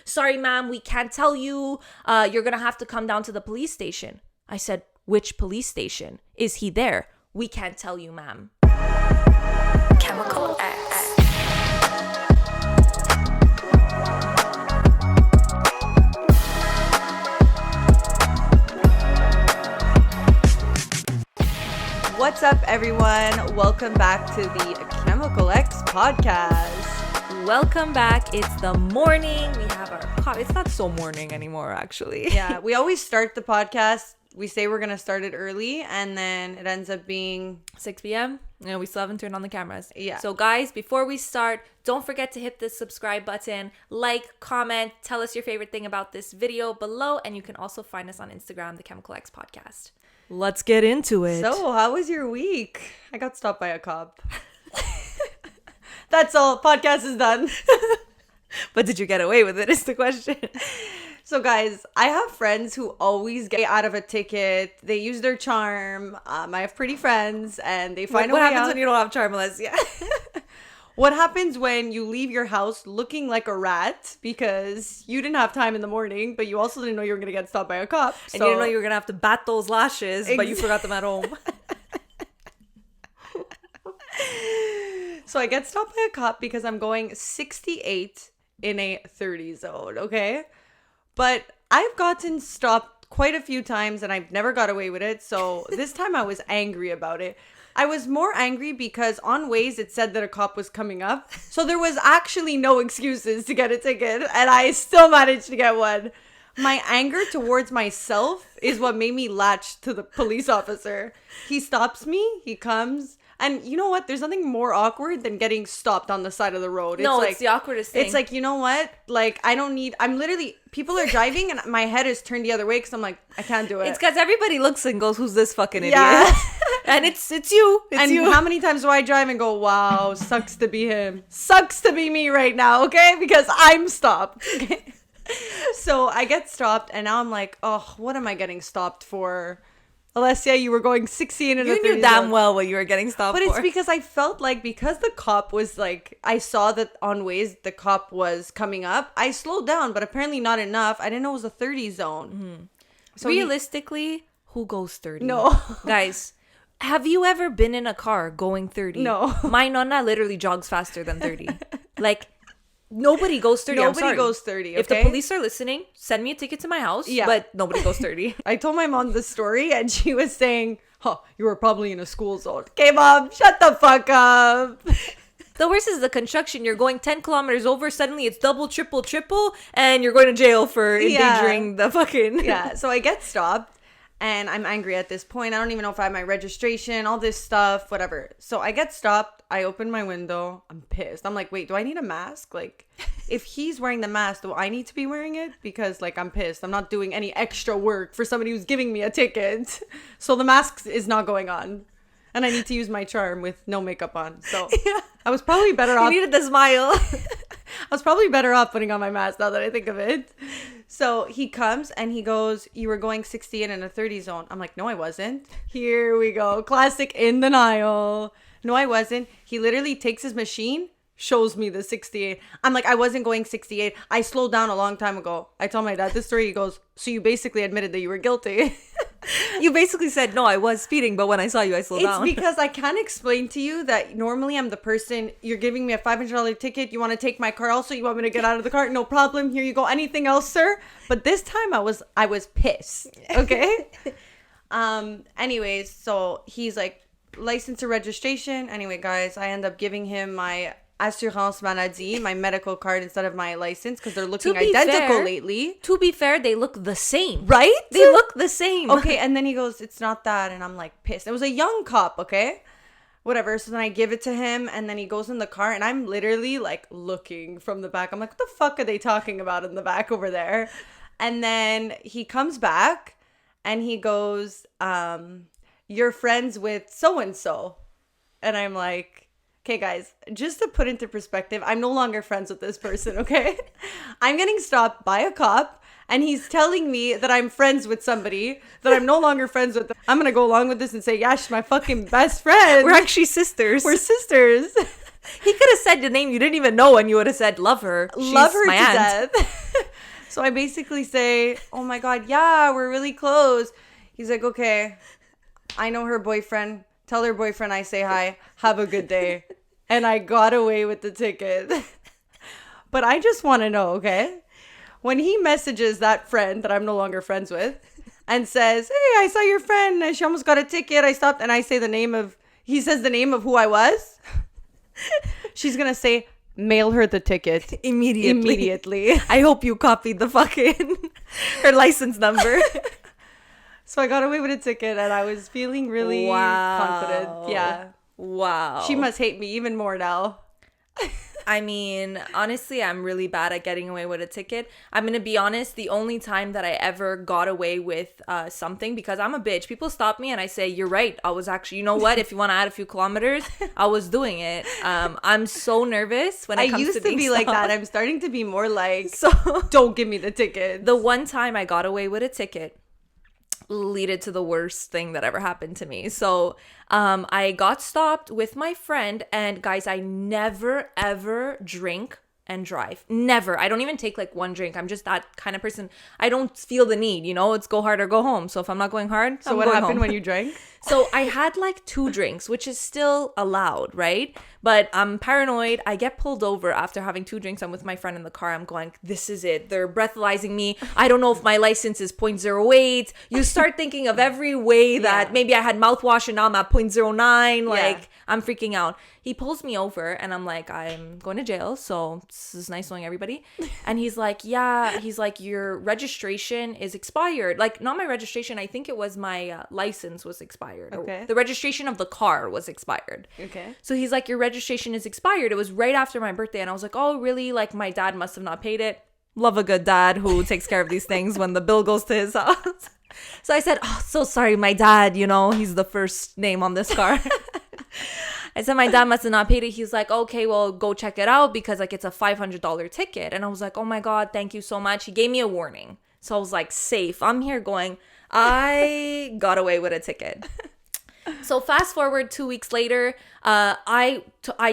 sorry, ma'am, we can't tell you. You're going to have to come down to the police station. I said, which police station? Is he there? We can't tell you, ma'am. Chemical X. What's up, everyone? Welcome back to the Chemical X podcast. Welcome back. It's the morning. We have our coffee. It's not so morning anymore, actually. Yeah, we always start the podcast. We say we're going to start it early, and then it ends up being 6 p.m. And we still haven't turned on the cameras. Yeah. So, guys, before we start, don't forget to hit the subscribe button, like, comment, tell us your favorite thing about this video below, and you can also find us on Instagram, the Chemical X Podcast. Let's get into it. So, how was your week? I got stopped by a cop. That's all. Podcast is done. But did you get away with it is the question. So, guys, I have friends who always get out of a ticket. They use their charm. I have pretty friends, and they find a way out. What happens when you don't have charm, Alessia? What happens when you leave your house looking like a rat because you didn't have time in the morning, but you also didn't know you were going to get stopped by a cop. And you didn't know you were going to have to bat those lashes, but you forgot them at home. So I get stopped by a cop because I'm going 68 in a 30 zone, okay? But I've gotten stopped quite a few times and I've never got away with it. So this time I was angry about it. I was more angry because on Waze it said that a cop was coming up. So there was actually no excuses to get a ticket and I still managed to get one. My anger towards myself is what made me latch to the police officer. He stops me, he comes, and you know what? There's nothing more awkward than getting stopped on the side of the road. It's the awkwardest thing. It's like, you know what? Like, I'm literally, people are driving and my head is turned the other way because I'm like, I can't do it. It's because everybody looks and goes, who's this fucking idiot? Yeah. And it's you. And how many times do I drive and go, wow, sucks to be him. Sucks to be me right now, okay? Because I'm stopped. Okay? So I get stopped and now I'm like, oh, what am I getting stopped for? Alessia, you were going 16 and you knew damn well what you were getting stopped for. But it's because I felt like because the cop was like, I saw that on Waze the cop was coming up. I slowed down, but apparently not enough. I didn't know it was a 30 zone. Mm-hmm. So realistically, who goes 30? No. Guys, have you ever been in a car going 30? No. My nonna literally jogs faster than 30. Like, nobody goes 30. Nobody goes 30, okay? If the police are listening, send me a ticket to my house. Yeah. But nobody goes 30. I told my mom this story and she was saying, you were probably in a school zone. Okay, mom, shut the fuck up. The worst is the construction. You're going 10 kilometers over. Suddenly it's double, triple, and you're going to jail for endangering the fucking... Yeah, so I get stopped. And I'm angry at this point. I don't even know if I have my registration, all this stuff, whatever. So I get stopped. I open my window. I'm pissed. I'm like, wait, do I need a mask? Like, if he's wearing the mask, do I need to be wearing it? Because, like, I'm pissed. I'm not doing any extra work for somebody who's giving me a ticket. So the mask is not going on. And I need to use my charm with no makeup on. So yeah. I was probably better off. You needed the smile. I was probably better off putting on my mask now that I think of it. So he comes and he goes, you were going 68 in a 30 zone. I'm like, no, I wasn't. Here we go. Classic in denial. No, I wasn't. He literally takes his machine, shows me the 68. I'm like, I wasn't going 68. I slowed down a long time ago. I tell my dad this story. He goes, so you basically admitted that you were guilty. You basically said, no, I was speeding, but when I saw you, I slowed down. It's because I can't explain to you that normally I'm the person, you're giving me a $500 ticket. You want to take my car also? You want me to get out of the car? No problem. Here you go. Anything else, sir? But this time I was pissed. Okay. Anyways, so he's like, license or registration. Anyway, guys, I end up giving him my assurance maladie, my medical card instead of my license because they're looking identical lately. To be fair, they look the same. Right? They look the same. Okay, and then he goes, it's not that. And I'm like pissed. It was a young cop, okay? Whatever. So then I give it to him and then he goes in the car and I'm literally like looking from the back. I'm like, what the fuck are they talking about in the back over there? And then he comes back and he goes, you're friends with so-and-so. And I'm like, okay, guys, just to put into perspective, I'm no longer friends with this person, okay? I'm getting stopped by a cop, and he's telling me that I'm friends with somebody that I'm no longer friends with. I'm going to go along with this and say, yeah, she's my fucking best friend. We're actually sisters. We're sisters. He could have said the name you didn't even know, and you would have said, love her. Love her my to aunt. death. So I basically say, oh my God, yeah, we're really close. He's like, okay, I know her boyfriend. Tell her boyfriend I say hi. Have a good day. And I got away with the ticket. But I just want to know, okay? When he messages that friend that I'm no longer friends with and says, hey, I saw your friend. She almost got a ticket. I stopped. And I say he says the name of who I was. She's going to say, mail her the ticket. Immediately. I hope you copied the fucking her license number. So I got away with a ticket and I was feeling really confident. Yeah. Wow. She must hate me even more now. I mean, honestly, I'm really bad at getting away with a ticket. I'm going to be honest. The only time that I ever got away with something, because I'm a bitch, people stop me and I say, you're right. I was actually, you know what? If you want to add a few kilometers, I was doing it. I'm so nervous when it comes to being I used to be stopped. like that. I'm starting to be more like, So don't give me the ticket. the one time I got away with a ticket leaded to the worst thing that ever happened to me. So I got stopped with my friend, and guys, I never ever drink and drive. Never. I don't even take like one drink. I'm just that kind of person. I don't feel the need, it's go hard or go home. So if I'm not going hard, So I'm what going happened home. when you drank? So I had like 2 drinks, which is still allowed, right? But I'm paranoid. I get pulled over after having 2 drinks. I'm with my friend in the car. I'm going, this is it. They're breathalyzing me. I don't know if my license is 0.08. You start thinking of every way that maybe I had mouthwash and now I'm at 0.09. Like, I'm freaking out. He pulls me over and I'm like, I'm going to jail. So this is nice knowing everybody. And he's like, yeah. He's like, your registration is expired. Like, not my registration. I think it was my license was expired. Okay. The registration of the car was expired. Okay. So he's like, your registration is expired. It was right after my birthday. And I was like, oh, really? Like, my dad must have not paid it. Love a good dad who takes care of these things when the bill goes to his house. So I said, oh, so sorry. My dad, he's the first name on this car. I said, my dad must have not paid it. He's like, okay, well, go check it out because like it's a $500 ticket. And I was like, oh my God, thank you so much. He gave me a warning. So I was like, safe. I'm here going, I got away with a ticket. So fast forward 2 weeks later, I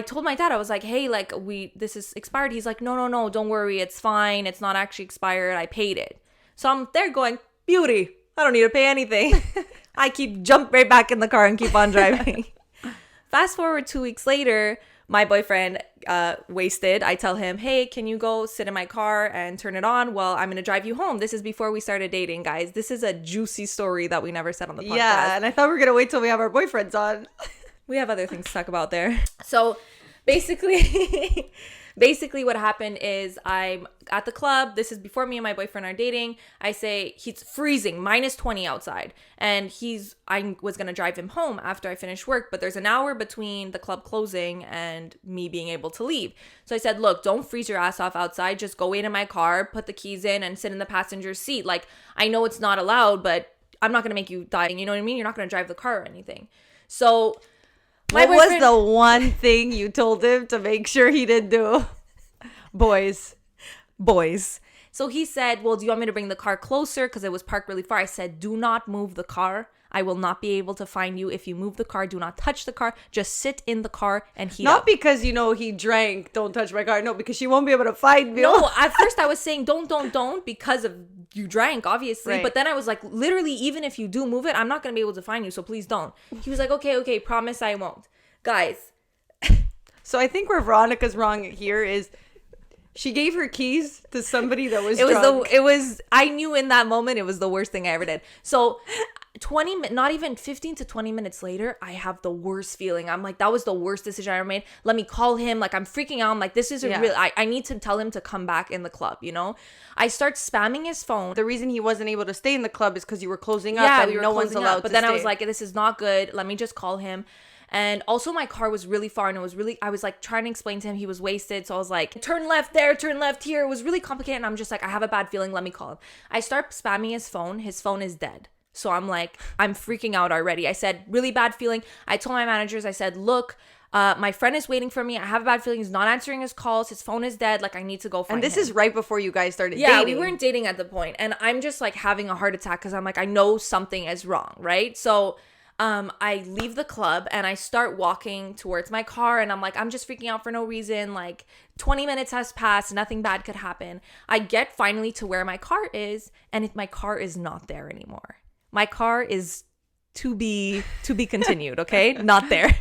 told my dad, I was like, hey, like this is expired. He's like, no, don't worry. It's fine. It's not actually expired. I paid it. So I'm there going, beauty. I don't need to pay anything. I jump right back in the car and keep on driving. Fast forward 2 weeks later, my boyfriend, wasted. I tell him, hey, can you go sit in my car and turn it on? Well, I'm going to drive you home. This is before we started dating, guys. This is a juicy story that we never said on the podcast. Yeah, and I thought we were going to wait till we have our boyfriends on. We have other things to talk about there. So basically, what happened is I'm at the club. This is before me and my boyfriend are dating. I say he's freezing, -20 outside. And I was going to drive him home after I finished work. But there's an hour between the club closing and me being able to leave. So I said, look, don't freeze your ass off outside. Just go wait in my car, put the keys in and sit in the passenger seat. Like, I know it's not allowed, but I'm not going to make you die. You know what I mean? You're not going to drive the car or anything. So what was the one thing you told him to make sure he didn't do? Boys. So he said, well, do you want me to bring the car closer? Because it was parked really far. I said, do not move the car. I will not be able to find you if you move the car. Do not touch the car. Just sit in the car and heat up. Not because, he drank, don't touch my car. No, because she won't be able to find me. No, at first I was saying don't because of you drank, obviously. Right. But then I was like, literally, even if you do move it, I'm not going to be able to find you. So please don't. He was like, okay, promise I won't. Guys. So I think where Veronica's wrong here is she gave her keys to somebody that was drunk. I knew in that moment it was the worst thing I ever did. So not even 15 to 20 minutes later, I have the worst feeling. I'm like, that was the worst decision I ever made. Let me call him. Like, I'm freaking out. I'm like, this isn't real. I need to tell him to come back in the club, I start spamming his phone. The reason he wasn't able to stay in the club is because you were closing up and no one's allowed to stay. But then I was like, this is not good. Let me just call him. And also my car was really far and I was like trying to explain to him he was wasted. So I was like, turn left there, turn left here. It was really complicated. And I'm just like, I have a bad feeling. Let me call him. I start spamming his phone. His phone is dead. So I'm like, I'm freaking out already. I said, really bad feeling. I told my managers, I said, look, my friend is waiting for me. I have a bad feeling. He's not answering his calls. His phone is dead. Like, I need to go find him. And this is right before you guys started dating. Yeah, we weren't dating at the point. And I'm just like having a heart attack because I'm like, I know something is wrong, right? So I leave the club and I start walking towards my car and I'm like, I'm just freaking out for no reason. Like, 20 minutes has passed. Nothing bad could happen. I get finally to where my car is, and my car is not there anymore. My car is to be continued, okay? Not there.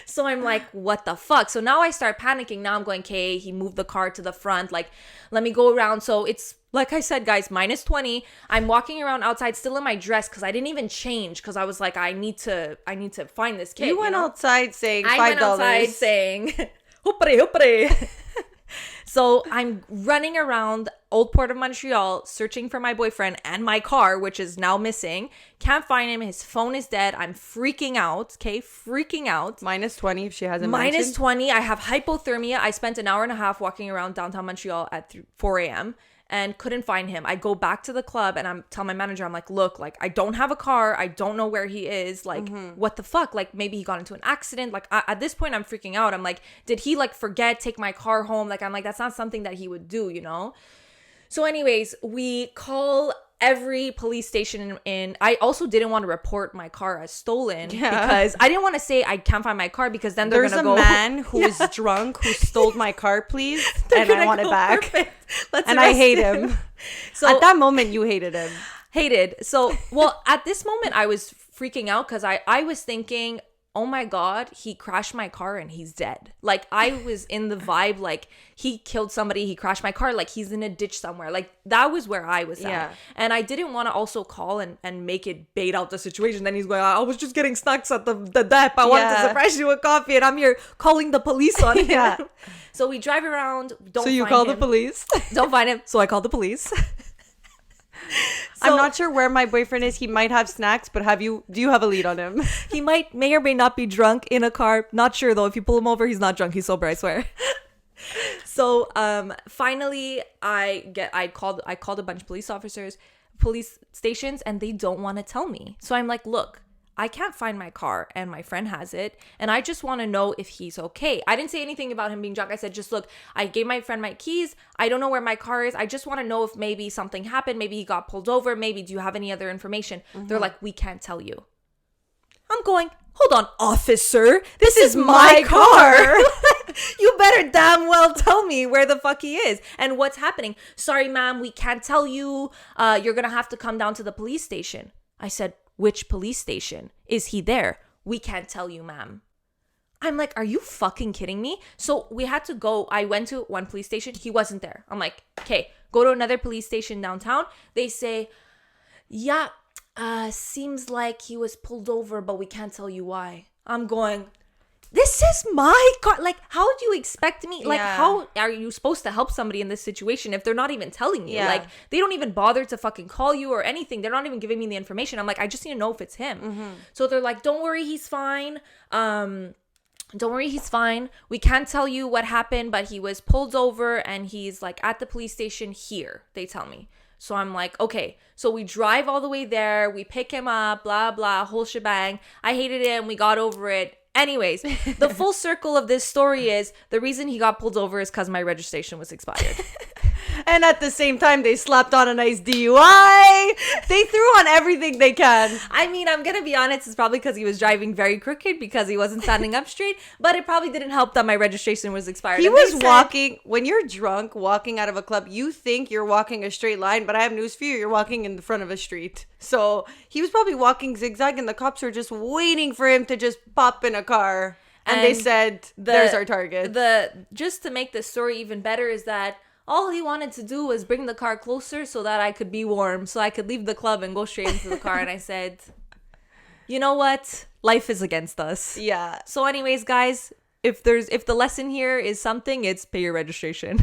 So I'm like, what the fuck? So now I start panicking. Now I'm going, okay, he moved the car to the front. Like, let me go around. So it's, like I said, guys, minus 20. I'm walking around outside still in my dress because I didn't even change because I was like, I need to find this kid. You went outside saying $5. I went outside saying, hoopre, hoopre. So I'm running around Old Port of Montreal searching for my boyfriend and my car, which is now missing. Can't find him. His phone is dead. I'm freaking out. Okay, freaking out. Minus 20 if she hasn't Minus mentioned. 20. I have hypothermia. I spent an hour and a half walking around downtown Montreal at 4 a.m. and couldn't find him. I go back to the club and I'm telling my manager, I'm like, look, like, I don't have a car. I don't know where he is. Like, what the fuck? Like, maybe he got into an accident. Like, at this point, I'm freaking out. I'm like, did he, like, forget, take my car home? Like, I'm like, that's not something that he would do, you know? So anyways, we call every police station in. I also didn't want to report my car as stolen because I didn't want to say I can't find my car because then they're going to go. There's a man who is drunk who stole my car, please, and I want it back. And I hate him. So at that moment, you hated him. Hated. So, well, at this moment, I was freaking out because I was thinking, oh my God, he crashed my car and he's dead. Like, I was in the vibe, like, he killed somebody, he crashed my car, like, he's in a ditch somewhere. Like, that was where I was at. And I didn't want to also call and make it bait out the situation. Then he's going, I was just getting snacks at the dep. I wanted to surprise you with coffee and I'm here calling the police on him. So we drive around, don't find him. So you call the police? Don't find him. So I called the police. So, I'm not sure where my boyfriend is. He might have snacks, but do you have a lead on him? He may or may not be drunk in a car. Not sure though. If you pull him over, he's not drunk. He's sober, I swear. So finally I called a bunch of police stations, and they don't want to tell me. So I'm like, look, I can't find my car and my friend has it. And I just want to know if he's okay. I didn't say anything about him being drunk. I said, just look, I gave my friend my keys. I don't know where my car is. I just want to know if maybe something happened. Maybe he got pulled over. Maybe do you have any other information? They're like, we can't tell you. I'm going, hold on, officer. This is my car. You better damn well tell me where the fuck he is and what's happening. Sorry, ma'am, we can't tell you. You're going to have to come down to the police station. I said, which police station? Is he there? We can't tell you, ma'am. I'm like, are you fucking kidding me? So we had to go. I went to one police station. He wasn't there. I'm like, okay, go to another police station downtown. They say, yeah, seems like he was pulled over, but we can't tell you why. I'm going, this is my car. Like, how do you expect me? Like, how are you supposed to help somebody in this situation if they're not even telling you? Like, they don't even bother to fucking call you or anything. They're not even giving me the information. I'm like, I just need to know if it's him. So they're like, don't worry, he's fine. Don't worry, he's fine. We can't tell you what happened, but he was pulled over and he's like at the police station here, they tell me. So I'm like, okay. So we drive all the way there. We pick him up, blah, blah, whole shebang. I hated him. We got over it. Anyways, the full circle of this story is the reason he got pulled over is because my registration was expired. And at the same time, they slapped on a nice DUI. They threw on everything they can. I mean, I'm going to be honest. It's probably because he was driving very crooked because he wasn't standing up straight. But it probably didn't help that my registration was expired. He was walking. When you're drunk, walking out of a club, you think you're walking a straight line. But I have news for you. You're walking in the front of a street. So he was probably walking zigzag and the cops were just waiting for him to just pop in a car. And they said, there's our target. Just to make the story even better is that all he wanted to do was bring the car closer so that I could be warm, so I could leave the club and go straight into the car. And I said, you know what? Life is against us. Yeah. So anyways, guys, if the lesson here is something, it's pay your registration.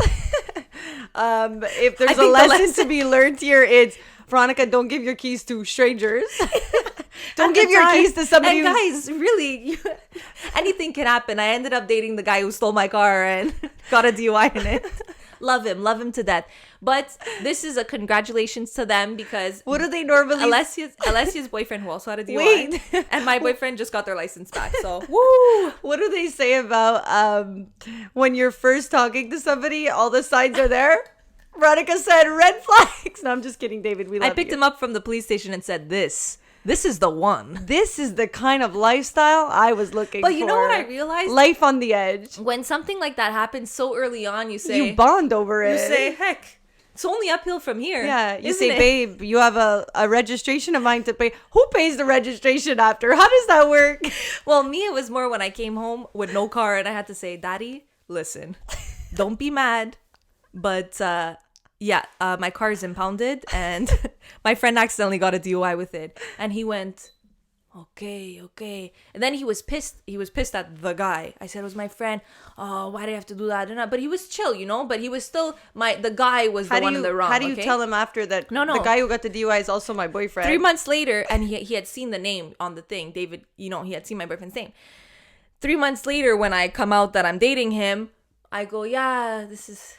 If there's a lesson to be learned here, it's, Veronica, don't give your keys to strangers. Don't give your keys to somebody. And guys, really, anything can happen. I ended up dating the guy who stole my car and got a DUI in it. Love him to death. But this is a congratulations to them because what do they normally? Alessia's boyfriend who also had a DUI, and my boyfriend just got their license back. So woo! What do they say about when you're first talking to somebody? All the signs are there. Veronica said red flags. No, I'm just kidding, David. We love you. I picked him up from the police station and said this. this is the one. This is the kind of lifestyle I was looking for. But you know what I realized? Life on the edge. When something like that happens so early on, you say... You bond over it. You say, heck, it's only uphill from here. Yeah, you say, babe, you have a registration of mine to pay. Who pays the registration after? How does that work? Well, me, it was more when I came home with no car and I had to say, Daddy, listen, don't be mad. But my car is impounded and my friend accidentally got a DUI with it. And he went, okay. And then he was pissed. He was pissed at the guy. I said, it was my friend. Oh, why do you have to do that? But he was chill, But he was still the guy was the one in the wrong. How do you tell him after that? No. The guy who got the DUI is also my boyfriend. 3 months later, and he had seen the name on the thing. David, he had seen my boyfriend's name. 3 months later, when I come out that I'm dating him, I go, yeah, this is...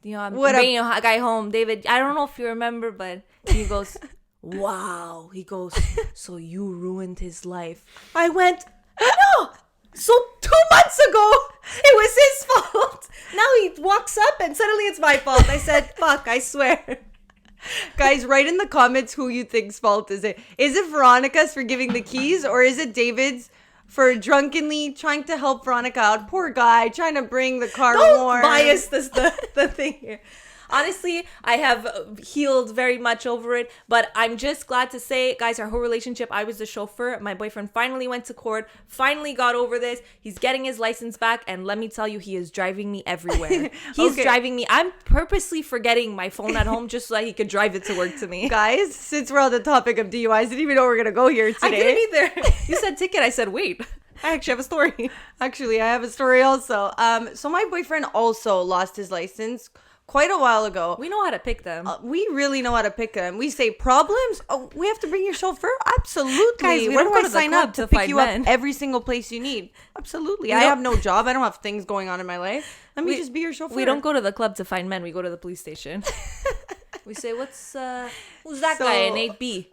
I'm bringing a guy home. David, I don't know if you remember, but he goes, wow. He goes, so you ruined his life. I went, no. So 2 months ago, it was his fault. Now he walks up and suddenly it's my fault. I said, fuck, I swear. Guys, write in the comments who you think's fault is it. Is it Veronica's for giving the keys, or is it David's for drunkenly trying to help Veronica out? Poor guy, trying to bring the car Don't warm. bias the thing here. Honestly, I have healed very much over it, but I'm just glad to say, guys, our whole relationship, I was the chauffeur. My boyfriend finally went to court, finally got over this. He's getting his license back, and let me tell you, he is driving me everywhere. He's driving me. I'm purposely forgetting my phone at home just so that he could drive it to work to me. Guys, since we're on the topic of DUIs, I didn't even know we were going to go here today. I didn't either. You said ticket. I said, wait. I actually have a story. Actually, I have a story also. So my boyfriend also lost his license quite a while ago. We know how to pick them. We really know how to pick them. We say problems. Oh, we have to bring your chauffeur. Absolutely. Guys, we When don't do go I to the sign club up to to pick find you men. up every single place you need? Absolutely. I have no job. I don't have things going on in my life. Let me just be your chauffeur. We don't go to the club to find men. We go to the police station. We say, who's that guy in 8B?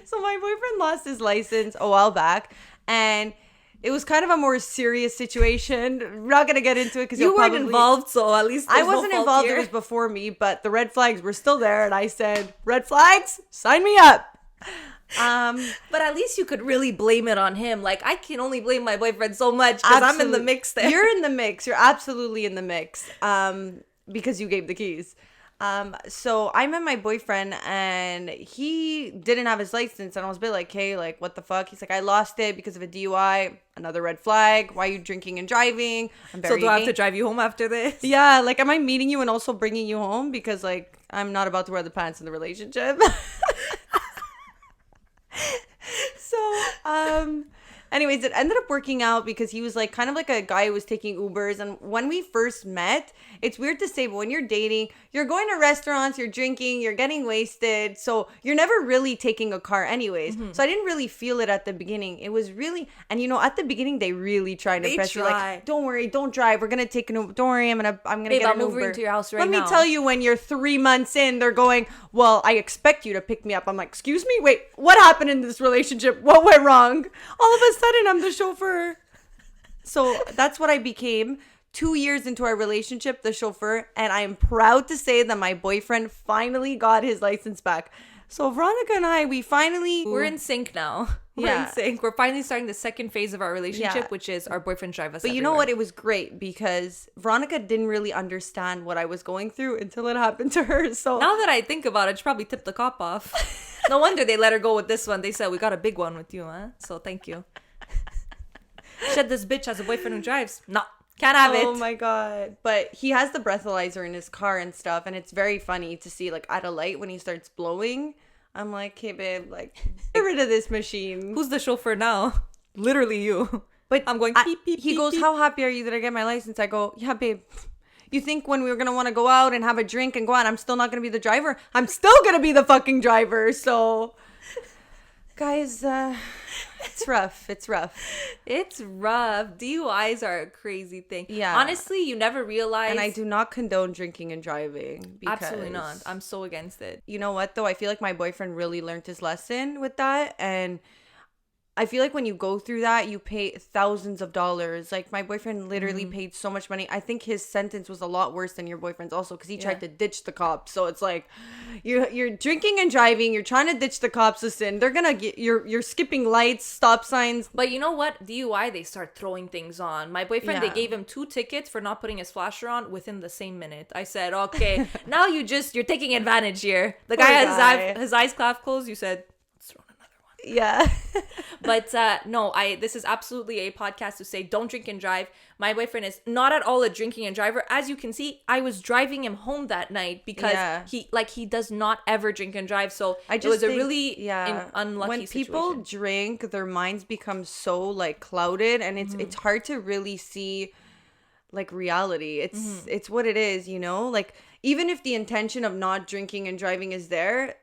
So my boyfriend lost his license a while back, and it was kind of a more serious situation. We're not going to get into it because you weren't involved, so at least I wasn't involved. Here. It was before me, but the red flags were still there, and I said, red flags, sign me up. But at least you could really blame it on him. Like, I can only blame my boyfriend so much because I'm in the mix there. You're in the mix. You're absolutely in the mix because you gave the keys. So I met my boyfriend and he didn't have his license, and I was a bit like, hey, like, what the fuck? He's like, I lost it because of a DUI. Another red flag. Why are you drinking and driving? So do I have to drive you home after this? Yeah, like, am I meeting you and also bringing you home? Because, like, I'm not about to wear the pants in the relationship. So, anyways, it ended up working out because he was like kind of like a guy who was taking Ubers. And when we first met, it's weird to say, but when you're dating, you're going to restaurants, you're drinking, you're getting wasted. So you're never really taking a car anyways. Mm-hmm. So I didn't really feel it at the beginning. It was really, and at the beginning, they really tried to press you like, don't worry, don't drive. We're going to take an Uber. Don't worry, I'm going to get an Uber. Over into your house right now. now. Let me tell you, when you're 3 months in, they're going, well, I expect you to pick me up. I'm like, excuse me? Wait, what happened in this relationship? What went wrong? All of a sudden, I'm the chauffeur. So that's what I became. 2 years into our relationship, the chauffeur, and I am proud to say that my boyfriend finally got his license back. So Veronica and I, we're in sync now. We're in sync. We're finally starting the second phase of our relationship, which is our boyfriend drive us. But you know what? It was great because Veronica didn't really understand what I was going through until it happened to her. So now that I think about it, she probably tipped the cop off. No wonder they let her go with this one. They said, we got a big one with you, huh? So thank you. Said this bitch has a boyfriend who drives. No. Can't have it. Oh my God. But he has the breathalyzer in his car and stuff. And it's very funny to see, like, at a light when he starts blowing. I'm like, hey, babe, like, get rid of this machine. Who's the chauffeur now? Literally you. But I'm going, beep, beep, he beep, goes, beep. How happy are you that I get my license? I go, yeah, babe. You think when we were going to want to go out and have a drink and go out, I'm still not going to be the driver? I'm still going to be the fucking driver. So, guys, it's rough. It's rough. It's rough. DUIs are a crazy thing. Yeah. Honestly, you never realize. And I do not condone drinking and driving. Absolutely not. I'm so against it. You know what, though? I feel like my boyfriend really learned his lesson with that. And I feel like when you go through that, you pay thousands of dollars. Like my boyfriend literally paid so much money. I think his sentence was a lot worse than your boyfriend's also because he tried to ditch the cops. So it's like you're drinking and driving. You're trying to ditch the cops. Listen, they're gonna get you're skipping lights, stop signs. But you know what? DUI, they start throwing things on. My boyfriend, they gave him 2 tickets for not putting his flasher on within the same minute. I said, okay, now you're taking advantage here. The guy has his eyes half closed. You said, let's throw another one. Yeah. But no, this is absolutely a podcast to say don't drink and drive. My boyfriend is not at all a drinking and driver. As you can see, I was driving him home that night because he does not ever drink and drive. So it was a really unlucky when people situation. drink, their minds become so like clouded, and it's hard to really see like reality. It's what it is, you know? Like even if the intention of not drinking and driving is there,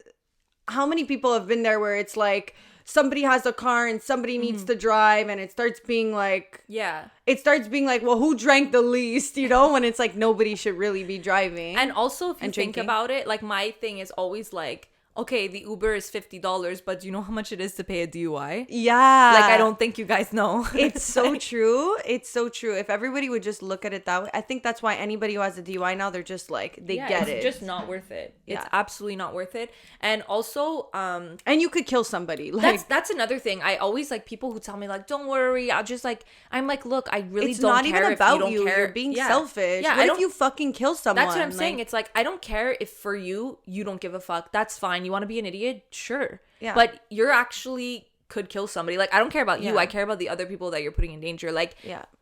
how many people have been there where it's like somebody has a car and somebody needs to drive, and it starts being like, well, who drank the least, you know, when it's like nobody should really be driving. And also, if you think about it, like my thing is always like, okay, the Uber is $50, but do you know how much it is to pay a DUI? Yeah. Like, I don't think you guys know. It's so true. It's so true. If everybody would just look at it that way, I think that's why anybody who has a DUI now, they're just like, they get it. It's just not worth it. Yeah. It's absolutely not worth it. And also, and you could kill somebody. Like that's another thing. I always like people who tell me like, don't worry. I'll just like, I'm like, look, I really it's don't not care even if about you don't you. care. You're being selfish. Yeah, what if you fucking kill someone? That's what I'm saying. It's like, I don't care if for you don't give a fuck. That's fine. You want to be an idiot? Sure. Yeah. But you're actually could kill somebody. Like, I don't care about you. I care about the other people that you're putting in danger. Like,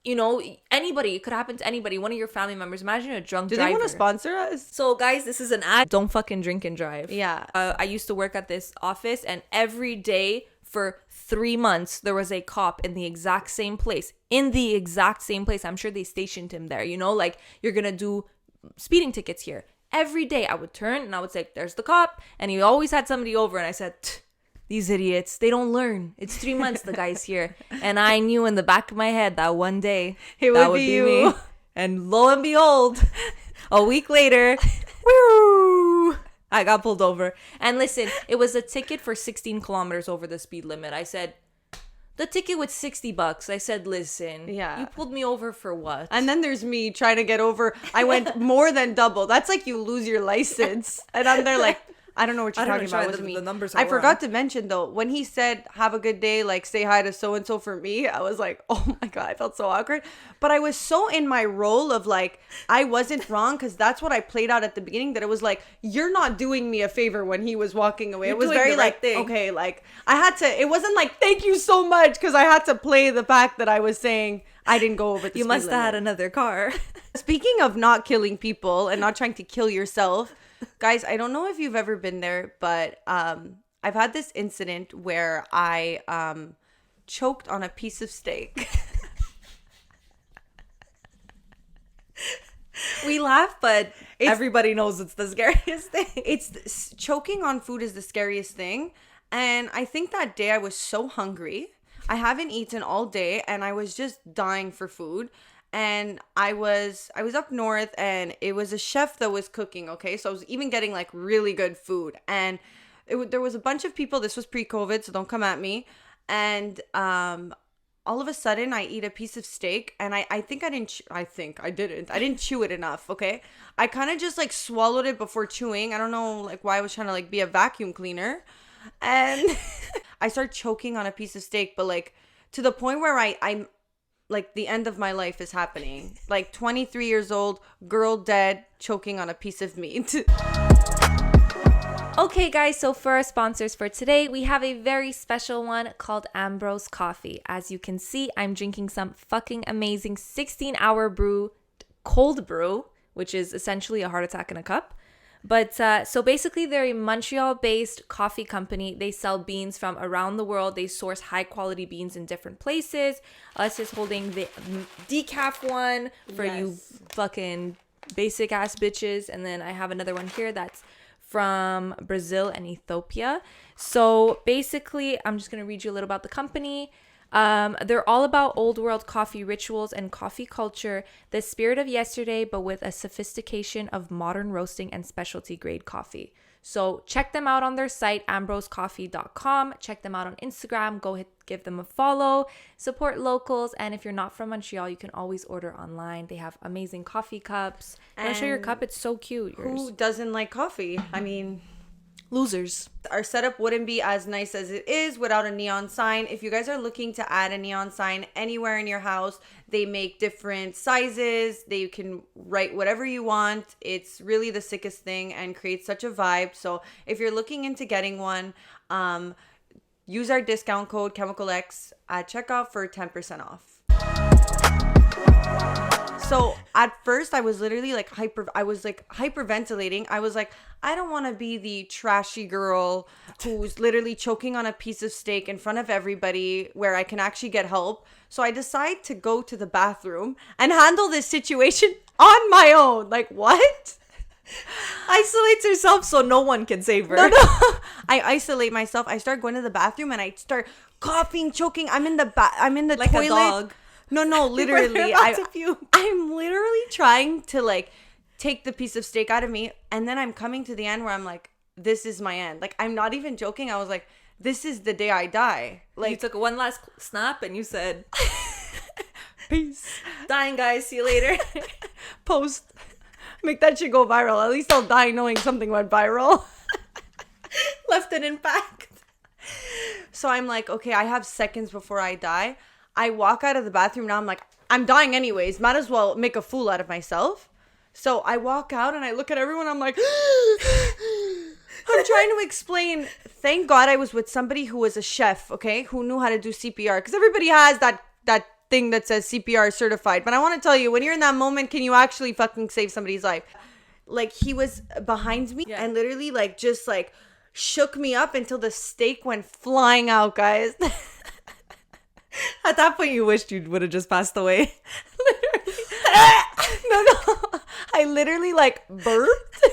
you know, anybody. It could happen to anybody. One of your family members. Imagine a drunk driver. Do they want to sponsor us? So, guys, this is an ad. Don't fucking drink and drive. Yeah. I used to work at this office, and every day for 3 months, there was a cop in the exact same place. I'm sure they stationed him there. You know, like, you're going to do speeding tickets here. Every day I would turn and I would say, there's the cop. And he always had somebody over. And I said, these idiots, they don't learn. It's 3 months the guy's here. And I knew in the back of my head that one day that would be me. And lo and behold, a week later, woo, I got pulled over. And listen, it was a ticket for 16 kilometers over the speed limit. I said, the ticket was $60. I said, listen, you pulled me over for what? And then there's me trying to get over. I went more than double. That's like you lose your license. And I'm there like, I don't know what you're talking about. It was me. The numbers I forgot to mention though, when he said, have a good day, like say hi to so-and-so for me, I was like, oh my God, I felt so awkward. But I was so in my role of like, I wasn't wrong, because that's what I played out at the beginning, that it was like, you're not doing me a favor when he was walking away. It was very like, okay, like I had to, it wasn't like, thank you so much, because I had to play the fact that I was saying, I didn't go over the speed limit. You must have had another car. Speaking of not killing people and not trying to kill yourself, guys, I don't know if you've ever been there, but I've had this incident where I choked on a piece of steak. We laugh, but everybody knows it's the scariest thing. Choking on food is the scariest thing. And I think that day I was so hungry. I haven't eaten all day and I was just dying for food. And I was up north, and it was a chef that was cooking, okay? So I was even getting, like, really good food. And there was a bunch of people. This was pre-COVID, so don't come at me. And all of a sudden, I eat a piece of steak, and I think I didn't. I didn't chew it enough, okay? I kind of just, like, swallowed it before chewing. I don't know, like, why I was trying to, like, be a vacuum cleaner. And I started choking on a piece of steak, but, like, to the point where I'm like the end of my life is happening. Like 23 years old, girl dead, choking on a piece of meat. Okay, guys, so for our sponsors for today, we have a very special one called Ambrose Coffee. As you can see, I'm drinking some fucking amazing 16-hour brew, cold brew, which is essentially a heart attack in a cup. But so basically, they're a Montreal-based coffee company. They sell beans from around the world. They source high-quality beans in different places. Us is holding the decaf one for you fucking basic-ass bitches. And then I have another one here that's from Brazil and Ethiopia. So basically, I'm just going to read you a little about the company. They're all about old world coffee rituals and coffee culture, the spirit of yesterday, but with a sophistication of modern roasting and specialty grade coffee. So check them out on their site, ambrosecoffee.com. Check them out on Instagram. Give them a follow. Support locals. And if you're not from Montreal, you can always order online. They have amazing coffee cups. And I'll show your cup. It's so cute. Who doesn't like coffee? I mean... losers. Our setup wouldn't be as nice as it is without a neon sign. If you guys are looking to add a neon sign anywhere in your house, they make different sizes. They can write whatever you want. It's really the sickest thing and creates such a vibe. So if you're looking into getting one, use our discount code ChemicalX at checkout for 10% off. So at first I was literally hyperventilating. I was like, I don't want to be the trashy girl who's literally choking on a piece of steak in front of everybody where I can actually get help. So I decide to go to the bathroom and handle this situation on my own. Like, what? Isolates herself so no one can save her. No. I isolate myself. I start going to the bathroom and I start coughing, choking. I'm in the like toilet. A dog. No, literally. I'm literally trying to like take the piece of steak out of me, and then I'm coming to the end where I'm like, this is my end. Like, I'm not even joking. I was like, this is the day I die. Like, you took one last snap and you said, peace. Dying, guys. See you later. Post. Make that shit go viral. At least I'll die knowing something went viral. Left an impact. So I'm like, okay, I have seconds before I die. I walk out of the bathroom. Now I'm like, I'm dying anyways. Might as well make a fool out of myself. So I walk out and I look at everyone. I'm like, I'm trying to explain. Thank God I was with somebody who was a chef, okay, who knew how to do CPR. Because everybody has that thing that says CPR certified. But I want to tell you, when you're in that moment, can you actually fucking save somebody's life? Like, he was behind me and literally like just like shook me up until the steak went flying out, guys. At that point, you wished you would have just passed away. Literally. No. I literally like burped.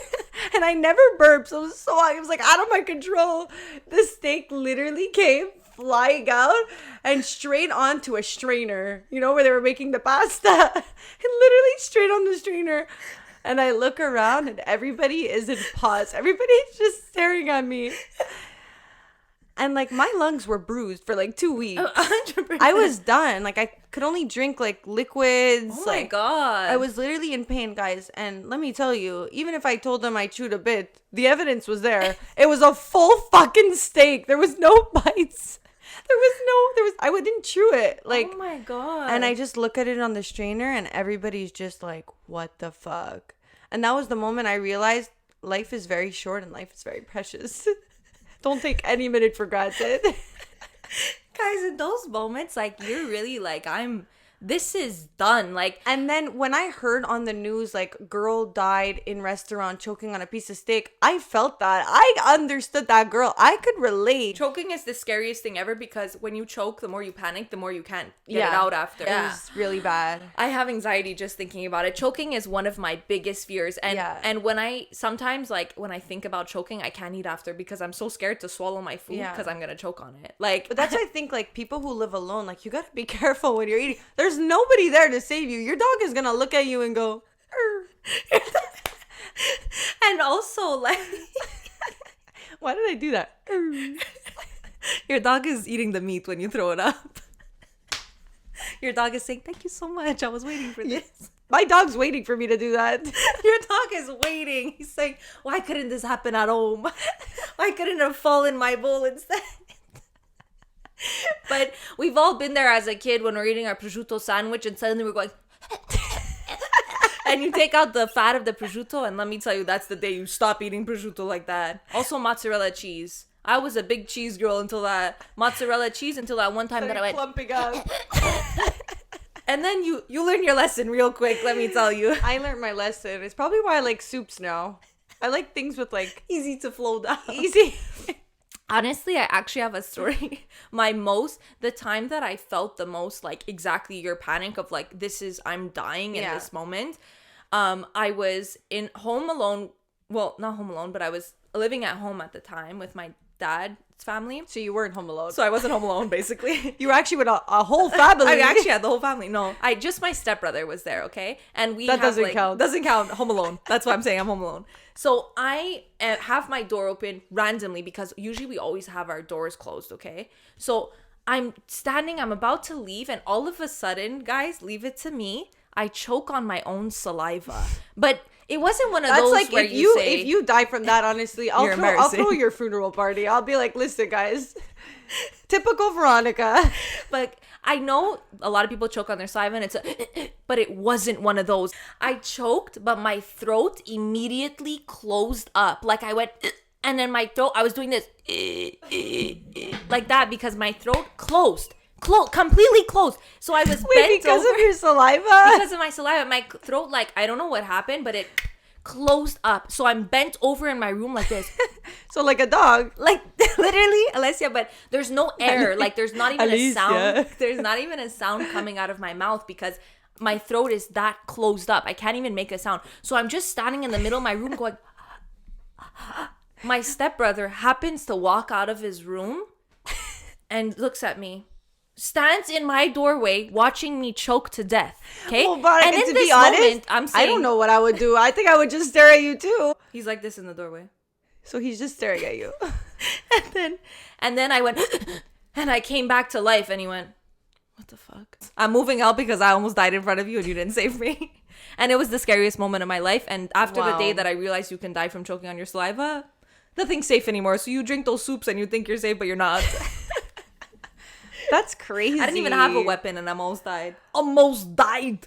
And I never burped. So it was like out of my control. The steak literally came flying out and straight onto a strainer. You know, where they were making the pasta. And literally straight on the strainer. And I look around and everybody is in pause. Everybody's just staring at me. And like my lungs were bruised for like 2 weeks. 100%. I was done. Like I could only drink like liquids. Oh my God. I was literally in pain, guys. And let me tell you, even if I told them I chewed a bit, the evidence was there. It was a full fucking steak. There was no bites. I didn't chew it. Like, oh my God. And I just look at it on the strainer and everybody's just like, what the fuck? And that was the moment I realized life is very short and life is very precious. Don't take any minute for granted. Guys, in those moments, like, you're really like, this is done. Like, and then when I heard on the news, like, girl died in restaurant choking on a piece of steak, I felt that. I understood that girl. I could relate. Choking is the scariest thing ever because when you choke, the more you panic, the more you can't get it out after. It was really bad. I have anxiety just thinking about it. Choking is one of my biggest fears. And when I think about choking, I can't eat after because I'm so scared to swallow my food because I'm going to choke on it. Like, but that's why I think, like, people who live alone, like, you got to be careful when you're eating. There's nobody there to save you. Your dog is gonna look at you and go, and also, like, why did I do that? Your dog is eating the meat when you throw it up. Your dog is saying, thank you so much. I was waiting for this. Yes. My dog's waiting for me to do that. Your dog is waiting. He's saying, why couldn't this happen at home? Why couldn't it fall in my bowl instead? But we've all been there as a kid when we're eating our prosciutto sandwich and suddenly we're going and you take out the fat of the prosciutto, and let me tell you, that's the day you stop eating prosciutto like that. Also mozzarella cheese. I was a big cheese girl until that mozzarella cheese until that one time that I went clumping up. And then you learn your lesson real quick, let me tell you. I learned my lesson. It's probably why I like soups now. I like things with like easy to flow down. Easy. Honestly, I actually have a story. The time that I felt the most like exactly your panic of like, I'm dying in this moment. I was in home alone. Well, not home alone, but I was living at home at the time with my dad's family. So you weren't home alone. So I wasn't home alone, basically. You were actually with a whole family. I actually had the whole family. No, just my stepbrother was there, okay? And that doesn't count. Doesn't count. Home alone. That's why I'm saying I'm home alone. So I have my door open randomly because usually we always have our doors closed, okay? So I'm standing, I'm about to leave, and all of a sudden, guys, leave it to me, I choke on my own saliva. But it wasn't one of those like where you say... If you die from that, honestly, I'll throw your funeral party. I'll be like, listen, guys, typical Veronica. But I know a lot of people choke on their saliva, and but it wasn't one of those. I choked, but my throat immediately closed up. Like I went... And then my throat, I was doing this like that because my throat closed, completely closed. So I was bent because over. Of your saliva? Because of my saliva. My throat, like, I don't know what happened, but it closed up. So I'm bent over in my room like this. So like a dog. Like, literally, Alessia, but there's no air. Like, there's not even a sound. There's not even a sound coming out of my mouth because my throat is that closed up. I can't even make a sound. So I'm just standing in the middle of my room going... My stepbrother happens to walk out of his room and looks at me, stands in my doorway watching me choke to death. Okay? Well, but and in this moment, I'm saying... I don't know what I would do. I think I would just stare at you too. He's like this in the doorway. So he's just staring at you. and then I went, and I came back to life, and he went, what the fuck? I'm moving out because I almost died in front of you and you didn't save me. And it was the scariest moment of my life. And after the day that I realized you can die from choking on your saliva... Nothing's safe anymore. So you drink those soups and you think you're safe, but you're not. That's crazy. I didn't even have a weapon and I almost died. Almost died.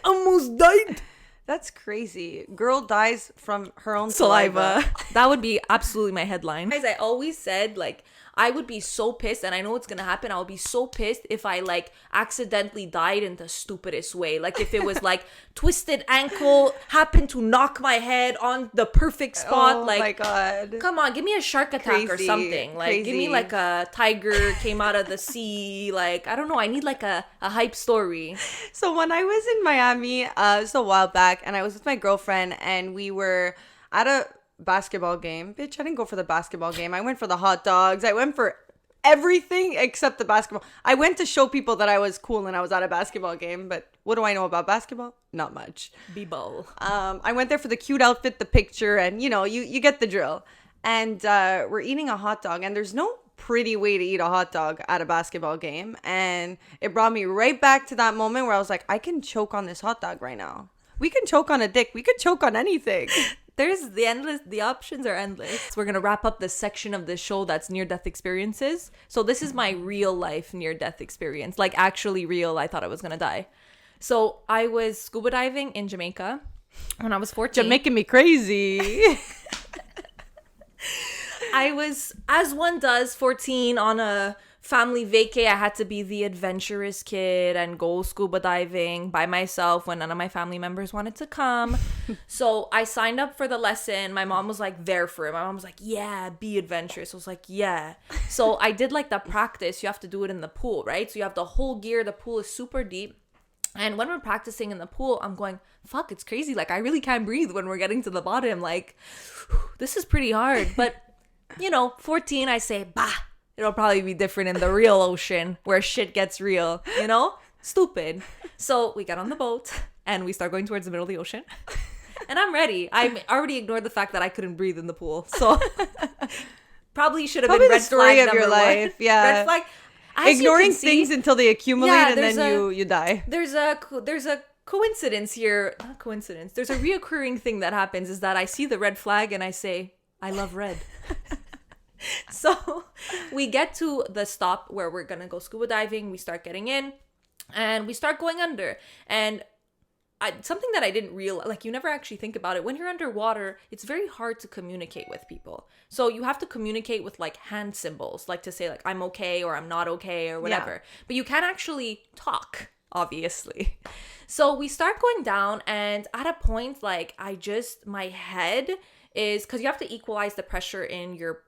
Almost died. That's crazy. Girl dies from her own saliva. That would be absolutely my headline. Guys, I always said, like, I would be so pissed, and I know it's gonna happen. I would be so pissed if I, like, accidentally died in the stupidest way. Like, if it was, like, twisted ankle, happened to knock my head on the perfect spot. Oh, like, my God. Come on, give me a shark attack or something. Like, give me, like, a tiger came out of the sea. Like, I don't know. I need, like, a hype story. So when I was in Miami, a while back, and I was with my girlfriend, and we were at a basketball game. Bitch, I didn't go for the basketball game. I went for the hot dogs. I went for everything except the basketball. I went to show people that I was cool and I was at a basketball game, but what do I know about basketball? Not much. Bebo. I went there for the cute outfit, the picture, and you get the drill. And we're eating a hot dog, and there's no pretty way to eat a hot dog at a basketball game. And it brought me right back to that moment where I was like, I can choke on this hot dog right now. We can choke on a dick. We could choke on anything. There's the options are endless. We're going to wrap up this section of the show that's near-death experiences. So this is my real life near-death experience. Like, actually real. I thought I was going to die. So I was scuba diving in Jamaica when I was 14. You're making me crazy. I was, as one does, 14 on a family vacay. I had to be the adventurous kid and go scuba diving by myself when none of my family members wanted to come. So I signed up for the lesson. My mom was like there for it. My mom was like, yeah, be adventurous. I was like, yeah. So I did like the practice. You have to do it in the pool, right? So you have the whole gear. The pool is super deep. And when we're practicing in the pool, I'm going, fuck, it's crazy. Like, I really can't breathe when we're getting to the bottom. Like, this is pretty hard. But, 14, I say, bah. It'll probably be different in the real ocean where shit gets real, Stupid. So we got on the boat and we start going towards the middle of the ocean. And I'm ready. I already ignored the fact that I couldn't breathe in the pool. So probably should have been red story flag of your life. One. Yeah. Red flag. Ignoring things until they accumulate and then you die. There's a coincidence here. Not coincidence. There's a reoccurring thing that happens is that I see the red flag and I say, I love red. So we get to the stop where we're going to go scuba diving. We start getting in and we start going under. And something that I didn't realize, like, you never actually think about it. When you're underwater, it's very hard to communicate with people. So you have to communicate with like hand symbols, like to say like, I'm okay or I'm not okay or whatever. Yeah. But you can't actually talk, obviously. So we start going down and at a point, like my head is, because you have to equalize the pressure in your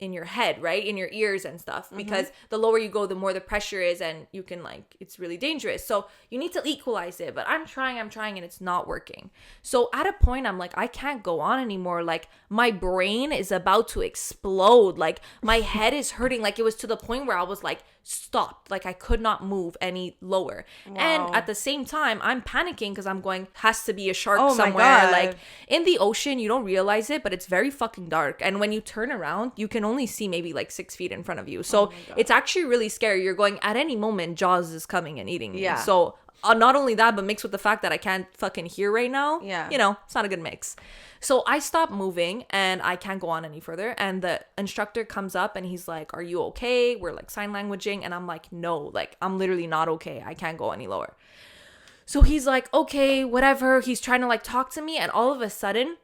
in your head, right? In your ears and stuff, because the lower you go, the more the pressure is, and you can like, it's really dangerous. So you need to equalize it, but I'm trying and it's not working. So at a point I'm like, I can't go on anymore. Like my brain is about to explode. Like my head is hurting. Like it was to the point where I was like, stopped. Like I could not move any lower. Wow. And at the same time, I'm panicking because I'm going, has to be a shark Oh my somewhere. God. Like in the ocean, you don't realize it, but it's very fucking dark. And when you turn around, you can only see maybe like 6 feet in front of you. So it's actually really scary. You're going, at any moment, Jaws is coming and eating me. Yeah. So not only that, but mixed with the fact that I can't fucking hear right now. Yeah. You know, it's not a good mix. So I stop moving and I can't go on any further. And the instructor comes up and he's like, are you okay? We're like sign languaging. And I'm like, no, like I'm literally not okay. I can't go any lower. So he's like, okay, whatever. He's trying to like talk to me. And all of a sudden,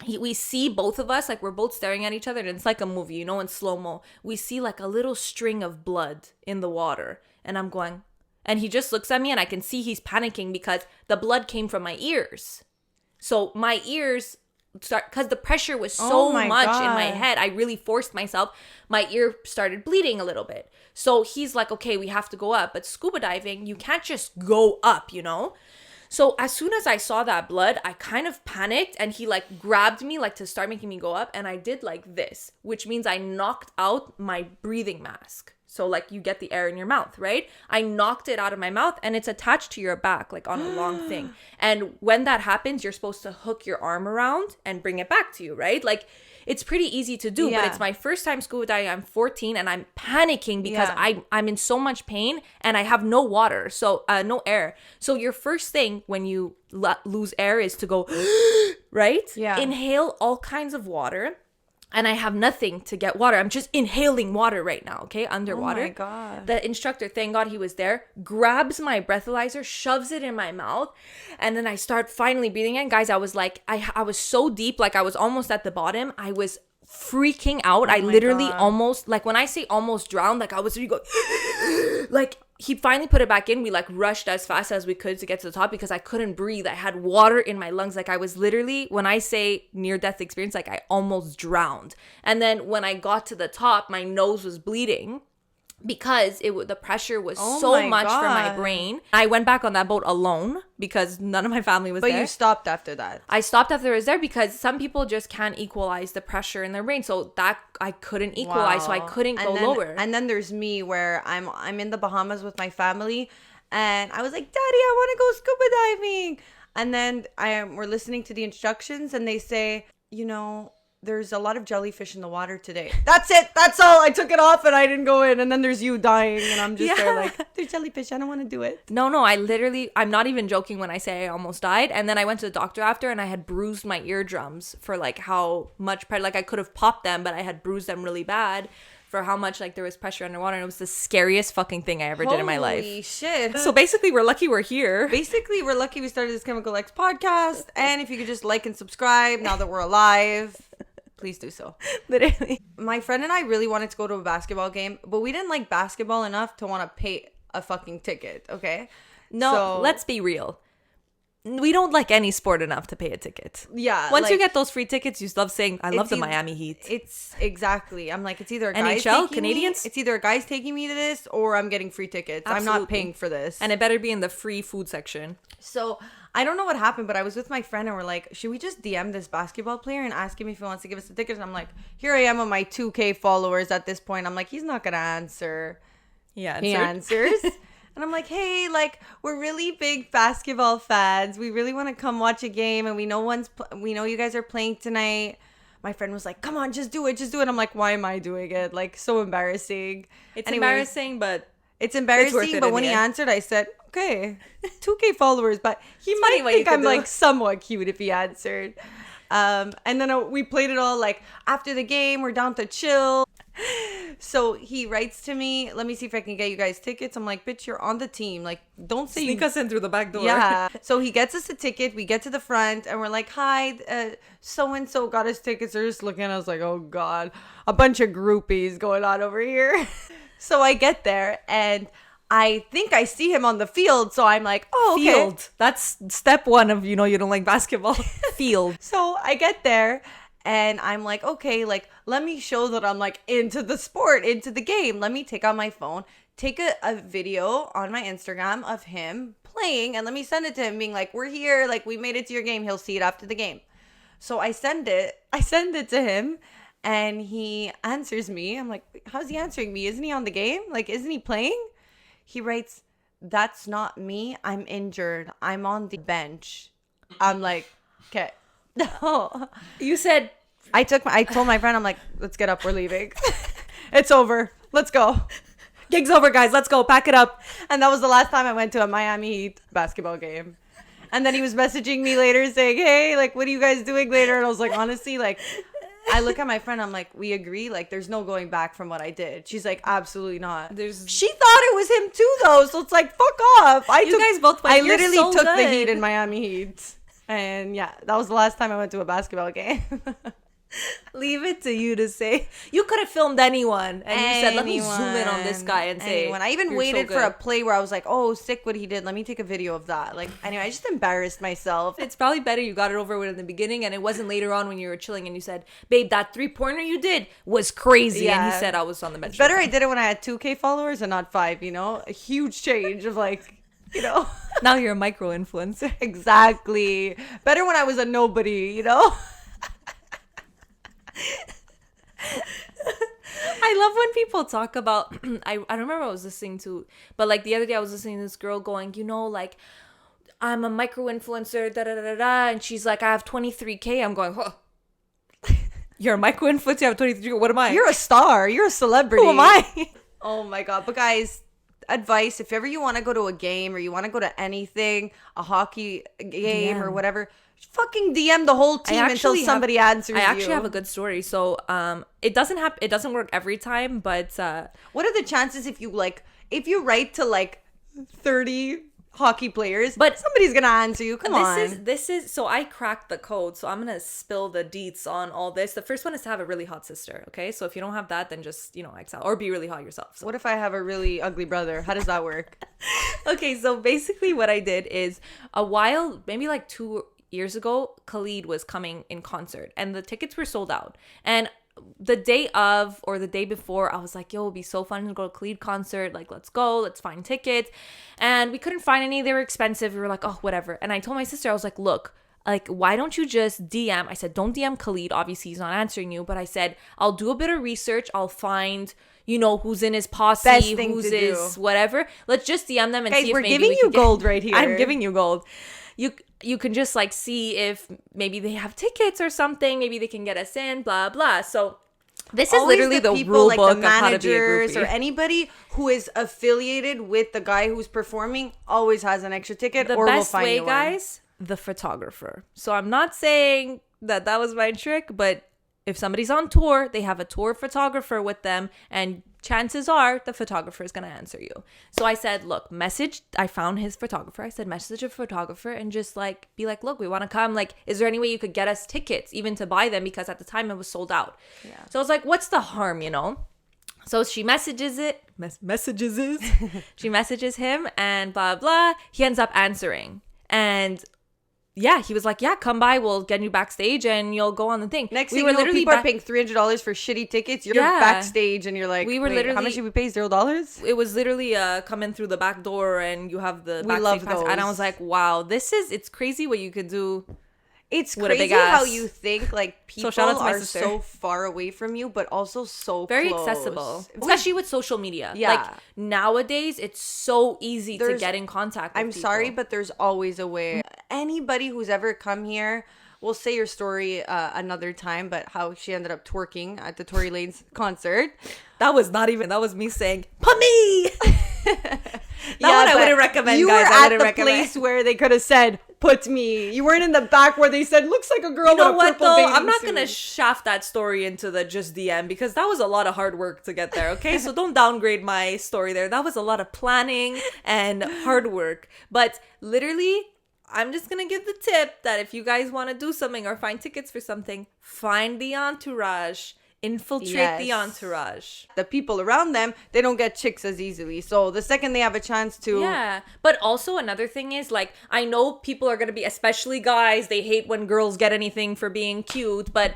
we see both of us, like we're both staring at each other. And it's like a movie, you know, in slow-mo. We see like a little string of blood in the water. And I'm going, and he just looks at me and I can see he's panicking because the blood came from my ears. So my ears start, because the pressure was so much in my head, I really forced myself. My ear started bleeding a little bit. So he's like, okay, we have to go up. But scuba diving, you can't just go up, you know? So as soon as I saw that blood, I kind of panicked and he like grabbed me like to start making me go up. And I did like this, which means I knocked out my breathing mask. So like you get the air in your mouth, right? I knocked it out of my mouth and it's attached to your back, like on a long thing. And when that happens, you're supposed to hook your arm around and bring it back to you, right? Like it's pretty easy to do, but it's my first time scuba diving. I'm 14 and I'm panicking because I'm in so much pain and I have no water, so no air. So your first thing when you lose air is to go, right? Yeah. Inhale all kinds of water. And I have nothing to get water. I'm just inhaling water right now, okay? Underwater. Oh my God. The instructor, thank God he was there, grabs my breathalyzer, shoves it in my mouth, and then I start finally breathing in. Guys, I was like, I was so deep, like I was almost at the bottom. I was freaking out. I literally almost, like when I say almost drowned, like I was really going, like he finally put it back in. We like rushed as fast as we could to get to the top because I couldn't breathe. I had water in my lungs. Like I was literally, when I say near death experience, like I almost drowned. And then when I got to the top, my nose was bleeding because the pressure was so much for my brain. I went back on that boat alone because none of my family was there. But you stopped after that. I stopped after I was there because some people just can't equalize the pressure in their brain. So that I couldn't equalize, so I couldn't go lower. And then there's me where I'm in the Bahamas with my family and I was like, Daddy, I want to go scuba diving. And then we're listening to the instructions and they say, you know, there's a lot of jellyfish in the water today. That's it. That's all. I took it off and I didn't go in. And then there's you dying. And I'm just there like, there's jellyfish. I don't want to do it. No, I'm not even joking when I say I almost died. And then I went to the doctor after and I had bruised my eardrums for like how much pressure, like I could have popped them, but I had bruised them really bad for how much like there was pressure underwater. And it was the scariest fucking thing I ever did in my life. Holy shit. So basically we're lucky we're here. Basically we're lucky we started this Chemical X podcast. And if you could just like and subscribe now that we're alive, please do so. Literally. My friend and I really wanted to go to a basketball game, but we didn't like basketball enough to want to pay a fucking ticket, okay? No, let's be real. We don't like any sport enough to pay a ticket. Yeah. Once you get those free tickets, you love saying, I love the Miami Heat. It's exactly. I'm like, it's either a guy's NHL, taking Canadians? me, it's either a guy's taking me to this or I'm getting free tickets. Absolutely. I'm not paying for this. And it better be in the free food section. So I don't know what happened, but I was with my friend and we're like, should we just DM this basketball player and ask him if he wants to give us the tickets? And I'm like, here I am with my 2K followers at this point. I'm like, he's not going to answer. He answers. And I'm like, hey, like, we're really big basketball fans. We really want to come watch a game. And we know you guys are playing tonight. My friend was like, come on, just do it. Just do it. I'm like, why am I doing it? Like, so embarrassing. It's embarrassing, but... It's embarrassing, but when he answered, I said, okay, 2K followers, but he might think I'm like somewhat cute if he answered. And then we played it all like after the game, we're down to chill. So he writes to me, let me see if I can get you guys tickets. I'm like, bitch, you're on the team. Like, don't say Sneak us in through the back door. Yeah. So he gets us a ticket. We get to the front and we're like, hi, so-and-so got us tickets. They're just looking at us like, oh God, a bunch of groupies going on over here. So I get there and I think I see him on the field. So I'm like, oh, okay. Field. That's step one of, you don't like basketball. Field. So I get there And I'm like, okay, like, let me show that I'm like into the sport, into the game. Let me take out my phone, take a video on my Instagram of him playing, and let me send it to him being like, we're here, like, we made it to your game. He'll see it after the game. So I send it to him, and he answers me. I'm like, how's he answering me? Isn't he on the game? Like, isn't he playing? He writes, that's not me. I'm injured. I'm on the bench. I'm like, okay. No. You said... I told my friend, I'm like, let's get up. We're leaving. It's over. Let's go. Gig's over, guys. Let's go. Pack it up. And that was the last time I went to a Miami Heat basketball game. And then he was messaging me later saying, hey, like, what are you guys doing later? And I was like, honestly, like, I look at my friend. I'm like, we agree. Like, there's no going back from what I did. She's like, absolutely not. She thought it was him too, though. So it's like, fuck off. You guys both went. I literally so took good. the Heat in Miami Heat. And yeah, that was the last time I went to a basketball game. Leave it to you to say. You could have filmed anyone, and you said, "Let me zoom in on this guy and say." I even waited for a play where I was like, "Oh, sick! What he did. Let me take a video of that." Like, anyway, I just embarrassed myself. It's probably better you got it over with in the beginning, and it wasn't later on when you were chilling and you said, "Babe, that 3-pointer you did was crazy." Yeah. And he said, "I was on the bench." It's better I did it when I had 2K followers and not 5. You know, a huge change of like, you know. Now you're a micro influencer. Exactly. Better when I was a nobody. You know. I love when people talk about I don't remember what I was listening to, but like the other day I was listening to this girl going, you know, like, I'm a micro influencer, da da da da, and she's like, I have 23K. I'm going, huh. You're a micro influencer, you have 23K. What am I? You're a star. You're a celebrity. Who am I? Oh my god. But guys, advice, if ever you want to go to a game or you want to go to anything, a hockey game or whatever, fucking DM the whole team until somebody answers you. I actually have a good story. So it doesn't work every time, but what are the chances if you write to like 30 hockey players, but somebody's gonna answer you? Come on. This is so I cracked the code, so I'm gonna spill the deets on all this. The first one is to have a really hot sister. Okay, so if you don't have that, then just, you know, exile or be really hot yourself. So. What if I have a really ugly brother? How does that work? Okay, so basically what I did is maybe like 2 years ago, Khalid was coming in concert and the tickets were sold out. And the day of or the day before, I was like, yo, it'd be so fun to go to Khalid concert. Like, let's go, let's find tickets. And we couldn't find any. They were expensive. We were like, oh, whatever. And I told my sister, I was like, look, like, why don't you just DM? I said, don't DM Khalid. Obviously, he's not answering you. But I said, I'll do a bit of research. I'll find, you know, who's in his posse, who's his whatever. Let's just DM them and guys, see if we're maybe giving you gold right here. I'm giving you gold. You can just like see if maybe they have tickets or something. Maybe they can get us in, blah, blah. So this is always literally the people, rule like book the of how to be a managers groupie. or anybody who is affiliated with the guy who's performing always has an extra ticket. The or best we'll find way, you guys, the photographer. So I'm not saying that was my trick, but if somebody's on tour, they have a tour photographer with them, and chances are the photographer is going to answer you. So I said, look, I found his photographer. I said, message a photographer and just like, be like, look, we want to come. Like, is there any way you could get us tickets even to buy them? Because at the time it was sold out. Yeah. So I was like, what's the harm, you know? So she messages she messages him and blah, blah. He ends up answering. And yeah, he was like, yeah, come by. We'll get you backstage and you'll go on the thing. Next thing you know, people are paying $300 for shitty tickets. You're backstage and you're like, how much did we pay? $0? It was literally coming through the back door and you have the backstage pass. And I was like, wow, it's crazy what you could do. It's crazy how you think like people are so far away from you, but also so very close. Accessible, especially with social media. Yeah, like nowadays it's so easy to get in contact with people. Sorry, but there's always a way. Anybody who's ever come here, we'll say your story another time, but how she ended up twerking at the Tory Lanez concert. That was me saying, put me! I wouldn't recommend, you guys. You were at the place where they could have said, put me. You weren't in the back where they said, looks like a girl with a purple bathing suit. I'm not going to shaft that story into the just DM because that was a lot of hard work to get there, okay? So don't downgrade my story there. That was a lot of planning and hard work. But literally, I'm just going to give the tip that if you guys want to do something or find tickets for something, find the entourage. Infiltrate the entourage. The people around them, they don't get chicks as easily. So the second they have a chance to... Yeah. But also another thing is, like, I know people are going to be, especially guys, they hate when girls get anything for being cute. But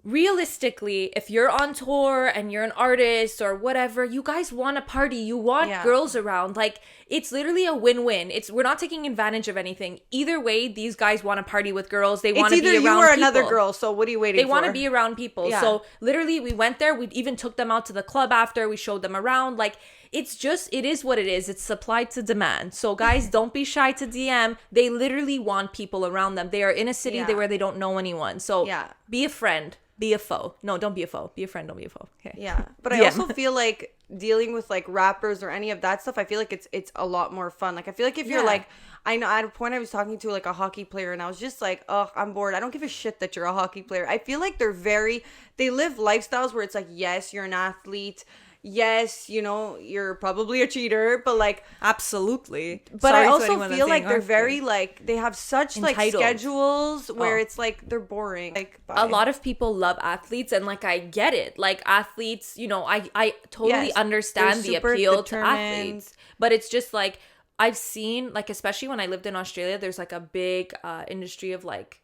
realistically, if you're on tour and you're an artist or whatever, you guys want to party. You want girls around. Like, it's literally a win-win. We're not taking advantage of anything. Either way, these guys want to party with girls. They want to be around people. It's either you or another girl, so what are you waiting for? They want to be around people. Yeah. So literally, we went there. We even took them out to the club after. We showed them around. Like, it is what it is. It's supply to demand. So guys, don't be shy to DM. They literally want people around them. They are in a city where they don't know anyone. So be a friend. Be a foe. No, don't be a foe. Be a friend. Don't be a foe. Okay. Yeah. But I also feel like dealing with like rappers or any of that stuff, I feel like it's a lot more fun. Like, I feel like if you're like, I know at a point I was talking to like a hockey player and I was just like, oh, I'm bored. I don't give a shit that you're a hockey player. I feel like they live lifestyles where it's like, yes, you're an athlete. Yes, you know, you're probably a cheater, but like, absolutely. But I also feel like they're very like, they have such entitled. Like schedules where it's like they're boring. Like, a lot of people love athletes, and like, I get it. Like, athletes, you know, I totally understand the appeal to athletes, but it's just like, I've seen, like, especially when I lived in Australia, there's like a big industry of like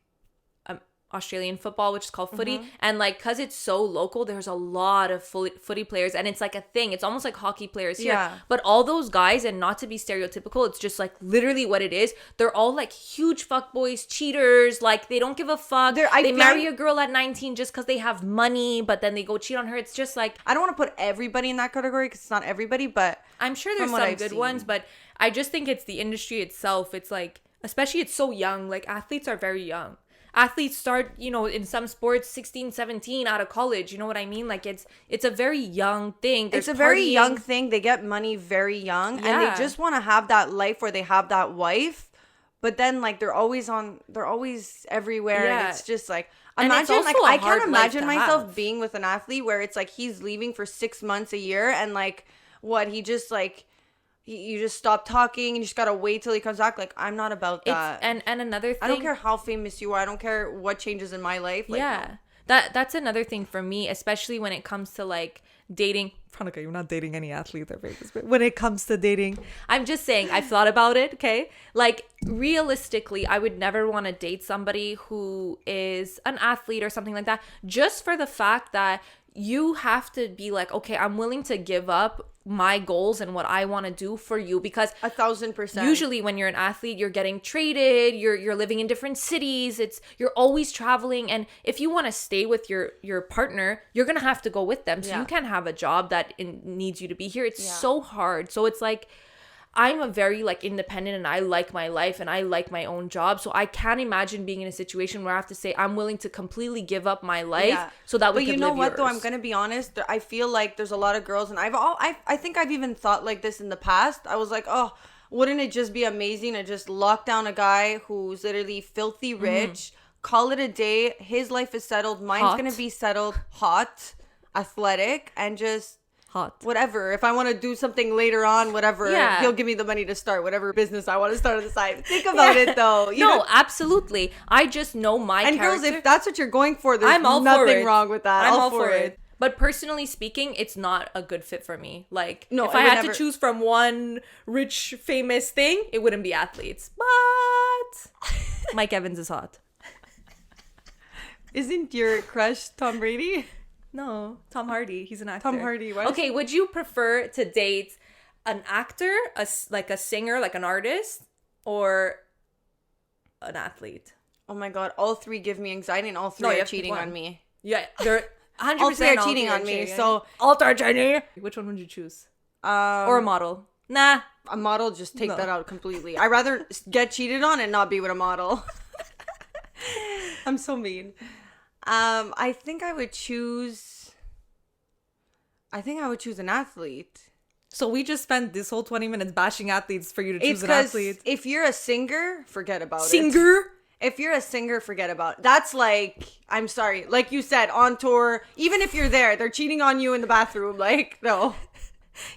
Australian football, which is called footy, and like, because it's so local, there's a lot of footy players, and it's like a thing. It's almost like hockey players here, but all those guys, and not to be stereotypical, it's just like literally what it is, they're all like huge fuckboys, cheaters. Like, they don't give a fuck. They marry a girl at 19 just because they have money, but then they go cheat on her. It's just like, I don't want to put everybody in that category because it's not everybody, but I'm sure there's some good ones, but I just think it's the industry itself. It's like, especially, it's so young. Like, athletes are very young. Athletes start, you know, in some sports 16, 17 out of college. You know what I mean? Like, it's a very young thing. It's a very young thing. They get money very young, and they just want to have that life where they have that wife. But then, like, they're always everywhere, and it's just like, imagine, like, I can't imagine myself being with an athlete where it's like he's leaving for 6 months, a year, and like, what, he just like, you just stop talking and you just gotta wait till he comes back. Like, I'm not about that. And another thing, I don't care how famous you are. I don't care what changes in my life. Like, no. That's another thing for me, especially when it comes to like dating. Veronica, you're not dating any athlete or famous, but when it comes to dating, I'm just saying, I've thought about it. Okay, like, realistically, I would never want to date somebody who is an athlete or something like that, just for the fact that you have to be like, okay, I'm willing to give up my goals and what I want to do for you, because 1,000%. Usually when you're an athlete, you're getting traded, you're living in different cities, you're always traveling, and if you want to stay with your partner, you're gonna have to go with them. So you can't have a job that needs you to be here. It's so hard. So it's like, I'm a very like independent, and I like my life and I like my own job. So I can't imagine being in a situation where I have to say I'm willing to completely give up my life so that we can live yours. But you know what, though, I'm gonna be honest. I feel like there's a lot of girls, and I think I've even thought like this in the past. I was like, oh, wouldn't it just be amazing to just lock down a guy who's literally filthy rich, call it a day, his life is settled, mine's gonna be settled, hot, athletic, and just whatever. If I want to do something later on, whatever, he'll give me the money to start whatever business I want to start on the side. Think about it, though. Absolutely. I just know my character. And girls, if that's what you're going for, there's nothing wrong with that. I'm all for it. But personally speaking, it's not a good fit for me. Like, if I had to choose from one rich, famous thing, it wouldn't be athletes. But Mike Evans is hot. Isn't your crush Tom Brady? No, Tom Hardy. He's an actor. Tom Hardy. What? Okay, would you prefer to date an actor, like a singer, like an artist, or an athlete? Oh my God, all three give me anxiety, and all three are cheating on me. Yeah, they're 100% all three are cheating on me. So all three are cheating. Which one would you choose? Or a model? Nah, a model. Just take that out completely. I'd rather get cheated on and not be with a model. I'm so mean. I think I would choose an athlete. So we just spent this whole 20 minutes bashing athletes for you to choose an athlete. If you're a singer, forget about it. Singer? If you're a singer, forget about it. That's like, I'm sorry, like you said, on tour, even if you're there, they're cheating on you in the bathroom. Like, no.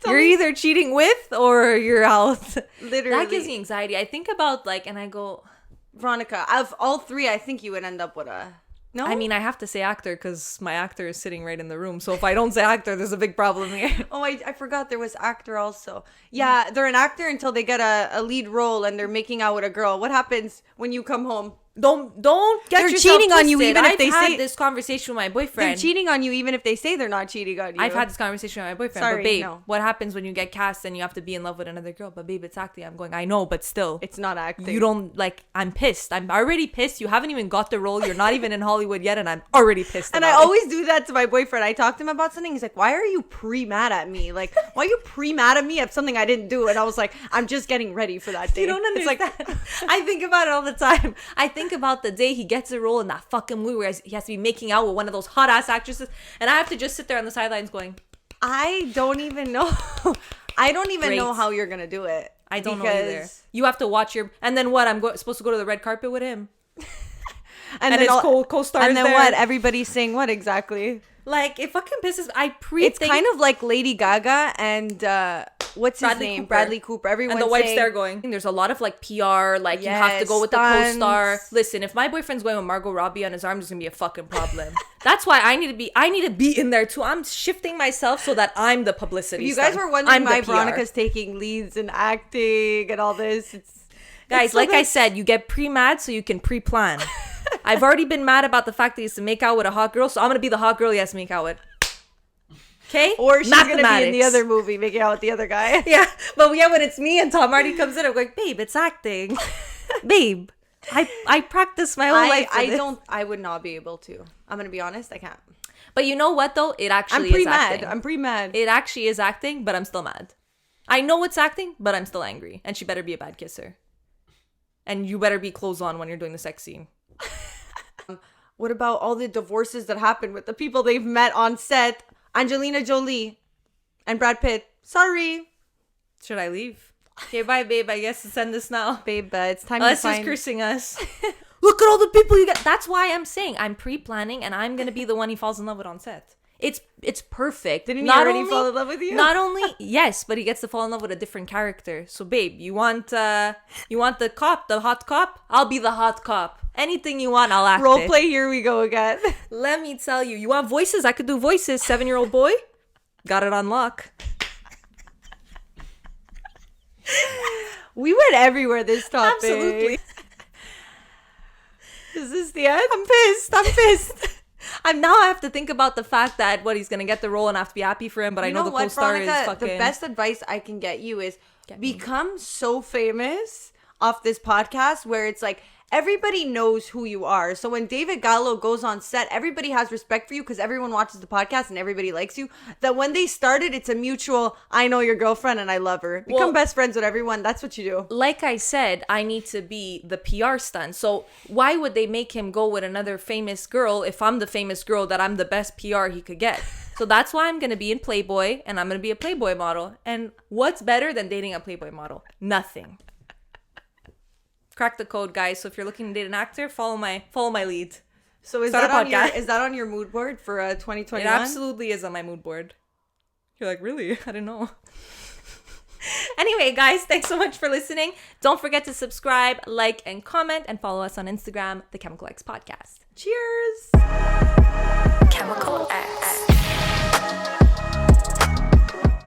You're either cheating with or you're out. Literally. That gives me anxiety. I think about like, and I go, Veronica, of all three, I think you would end up with a... No? I mean, I have to say actor because my actor is sitting right in the room. So if I don't say actor, there's a big problem here. Oh, I forgot there was actor also. Yeah, they're an actor until they get a lead role and they're making out with a girl. What happens when you come home? Don't get They're yourself cheating on you twisted. even if they I've had say- this conversation with my They're boyfriend. cheating on you even if they say they're not cheating on you. I've had this conversation with my boyfriend. Sorry, but babe, no. what happens when you get cast and you have to be in love with another girl? But babe, it's acting. I'm going, I know, but still. It's not acting. You don't, like, I'm pissed. I'm already pissed. You haven't even got the role. You're not even in Hollywood yet, and I'm already pissed And I about it. always do that to my boyfriend. I talk to him about something. He's like, why are you pre-mad at me? Like, why are you pre-mad at me at something I didn't do? And I was like, I'm just getting ready for that day. You don't understand. It's like, I think about it all the time. I think about the day he gets a role in that fucking movie where he has to be making out with one of those hot ass actresses, and I have to just sit there on the sidelines going, I don't even know. I don't even Great. know how you're going to do it. I don't know either. You have to watch your, and then what? I'm supposed to go to the red carpet with him, and then his all- co-stars And then there. what? Everybody sing what exactly? Like, it fucking pisses. It's kind of like Lady Gaga and what's his Bradley name? Cooper. Bradley Cooper. Everyone and the wife's saying, there going, there's a lot of like PR, like you have to go with Yes, the co-star. stunts. Listen, if my boyfriend's going with Margot Robbie on his arm, there's gonna be a fucking problem. That's why I need to be in there too. I'm shifting myself so that I'm the publicity. If you guys stunt. were wondering I'm the why PR. Veronica's taking leads and acting and all this, Guys, so like I good. said, you get pre-mad so you can pre-plan. I've already been mad about the fact that he has to make out with a hot girl, so I'm gonna be the hot girl he has to make out with. Okay? Or she's gonna be in the Mathematics. other movie making out with the other guy. Yeah, but yeah, when it's me and Tom Hardy comes in, I'm going, babe, it's acting. Babe, I practice my whole life for this. I would not be able to. I'm gonna be honest, I can't. But you know what though? It actually I'm is pre-mad. acting. I'm pre-mad. It actually is acting, but I'm still mad. I know it's acting, but I'm still angry. And she better be a bad kisser. And you better be clothes on when you're doing the sex scene. What about all the divorces that happened with the people they've met on set? Angelina Jolie and Brad Pitt. Sorry, Should I leave? Okay, bye, babe. I guess it's end this now. babe. It's time Unless to he's find. cursing us. Look at all the people you get. That's why I'm saying I'm pre-planning, and I'm gonna be the one he falls in love with on set. It's perfect. Didn't he already fall in love with you? Not only yes, but he gets to fall in love with a different character. So, babe, you want the cop, the hot cop? I'll be the hot cop. Anything you want, I'll act Role it. play. Here we go again. Let me tell you. You want voices? I could do voices. 7-year-old boy, got it on lock. We went everywhere this topic. Absolutely. Is this the end? I'm pissed. I have to think about the fact that he's gonna get the role and I have to be happy for him, but I know the co-star is fucking. The best advice I can get you is become so famous off this podcast where it's like everybody knows who you are. So when David Gallo goes on set, everybody has respect for you because everyone watches the podcast and everybody likes you. That when they started, it's a mutual, I know your girlfriend and I love her. Become best friends with everyone. That's what you do. Like I said, I need to be the PR stunt. So why would they make him go with another famous girl if I'm the famous girl that I'm the best PR he could get? So that's why I'm going to be in Playboy and I'm going to be a Playboy model. And what's better than dating a Playboy model? Nothing. Crack the code, guys. So if you're looking to date an actor, follow my lead. So is Start that a podcast. is that on your mood board for 2021? It absolutely is on my mood board. You're like, really? I didn't know. Anyway, guys, thanks so much for listening. Don't forget to subscribe, like, and comment, and follow us on Instagram, The Chemical X Podcast. Cheers. Chemical X.